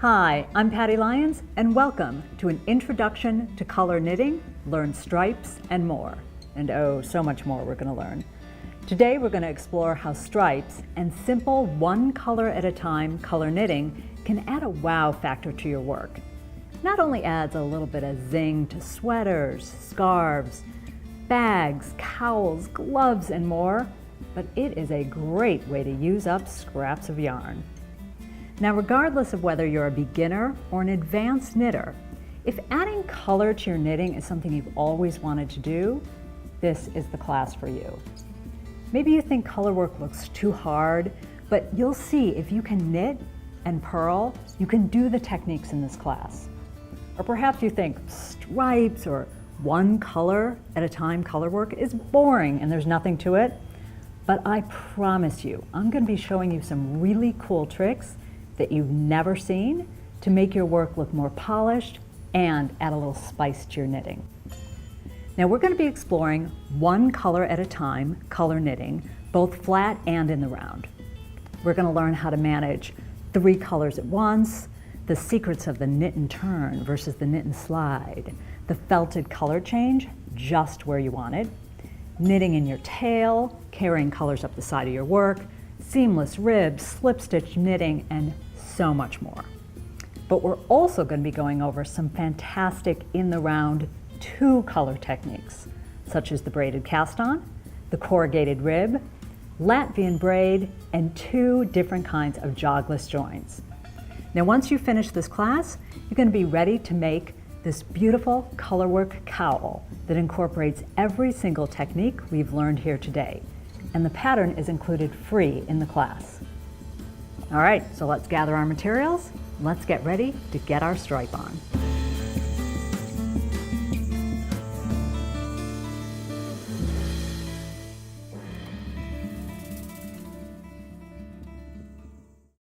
Hi, I'm Patty Lyons, and welcome to an introduction to color knitting, learn stripes, and more. And oh, so much more we're going to learn. Today we're going to explore how stripes and simple one color at a time color knitting can add a wow factor to your work. Not only adds a little bit of zing to sweaters, scarves, bags, cowls, gloves, and more, but it is a great way to use up scraps of yarn. Now, regardless of whether you're a beginner or an advanced knitter, if adding color to your knitting is something you've always wanted to do, this is the class for you. Maybe you think color work looks too hard, but you'll see if you can knit and purl, you can do the techniques in this class. Or perhaps you think stripes or one color at a time color work is boring and there's nothing to it. But I promise you, I'm going to be showing you some really cool tricks that you've never seen to make your work look more polished and add a little spice to your knitting. Now we're going to be exploring one color at a time color knitting, both flat and in the round. We're going to learn how to manage 3 colors at once, the secrets of the knit and turn versus the knit and slide, the felted color change just where you want it, knitting in your tail, carrying colors up the side of your work, seamless ribs, slip stitch knitting, and so much more. But we're also going to be going over some fantastic in the round 2 color techniques, such as the braided cast on, the corrugated rib, Latvian braid, and 2 different kinds of jogless joins. Now once you finish this class, you're going to be ready to make this beautiful colorwork cowl that incorporates every single technique we've learned here today. And the pattern is included free in the class. All right, so let's gather our materials. Let's get ready to get our stripe on.